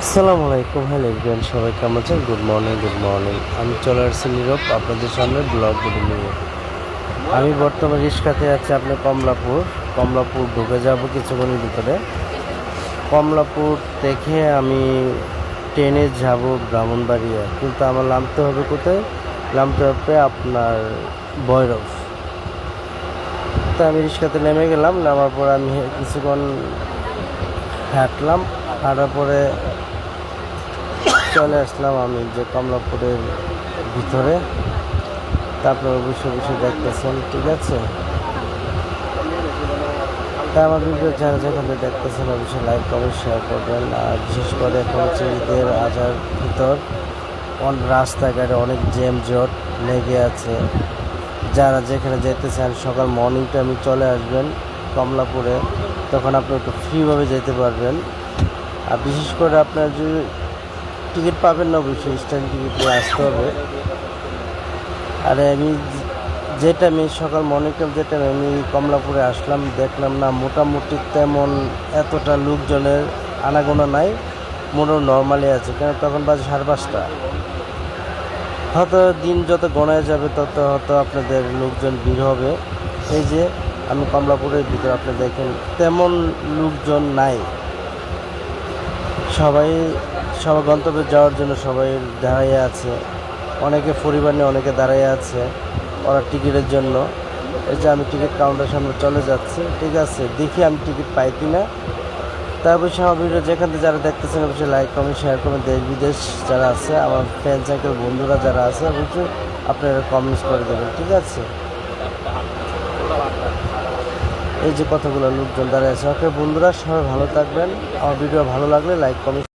আসসালামু আলাইকুম, hello everyone, সবাই কেমন আছেন? Good morning. আমি চলে আসছি নীরব আপনাদের সামনে ব্লগগুলো নিয়ে। আমি বর্তমানে রিক্সাতে আছি আপনার কমলাপুর ঢুকে যাব কিছুক্ষণের ভিতরে। কমলাপুর থেকে আমি ট্রেনে যাব ব্রাহ্মণবাড়িয়া, কিন্তু আমার নামতে হবে কোথায়? নামতে হবে আপনার ভৈরব। তো আমি রিক্সাতে নেমে গেলাম, নামার পর আমি কিছুক্ষণ হাঁটার পরে চলে আসলাম আমি যে কমলাপুরের ভিতরে। তারপর অবশ্যই দেখতেছেন, ঠিক আছে? তা আমার ভিডিও যারা যেখানে দেখতেছেন অবশ্যই লাইক কমেন্ট শেয়ার করবেন। আর বিশেষ করে এখন হচ্ছে ঈদের আজার ভিতর রাস্তাঘাটে অনেক জট লেগে আছে। যারা যেখানে যেতে চান সকাল মর্নিং টাইমে চলে আসবেন কমলাপুরে, তখন আপনি একটু ফ্রিভাবে যেতে পারবেন। আর বিশেষ করে আপনার যদি টিকিট পাবেন না, অবশ্যই স্ট্যান্ড টিকিট নিয়ে আসতে হবে। আর আমি সকাল মর্নিং টাইম আমি কমলাপুরে আসলাম, দেখলাম না মোটামুটি তেমন এতটা লোকজনের আনাগোনা নাই, মোটামুটি নর্মালি আছে। কেন তখন বাজে 5:30। হয়তো দিন যত গণায় যাবে তত হয়তো আপনাদের লোকজন ভিড় হবে। এই যে আমি কমলাপুরের ভিতরে আপনি দেখেন তেমন লোকজন নাই। সবাই গন্তব্যে যাওয়ার জন্য সবাই দাঁড়িয়ে আছে। অনেকে পরিবার নিয়ে অনেকে দাঁড়িয়ে আছে ওরা টিকিটের জন্য। এই যে আমি টিকিট কাউন্টার সামনে চলে যাচ্ছি, ঠিক আছে? দেখি আমি টিকিট পাই কিনা। তার অবশ্যই আমার ভিডিও যেখান থেকে যারা দেখতেছেন অবশ্যই লাইক কমেন্ট শেয়ার করবেন। দেশ বিদেশ যারা আছে আমার ফ্রেন্ড সার্কেল বন্ধুরা যারা আছে অবশ্যই আপনারা কমেন্টস করে দেবেন, ঠিক আছে? এই যে কতগুলো লোকজন দাঁড়িয়ে আছে। ওকে বন্ধুরা, সবাই ভালো থাকবেন। আমার ভিডিও ভালো লাগলে লাইক কমেন্ট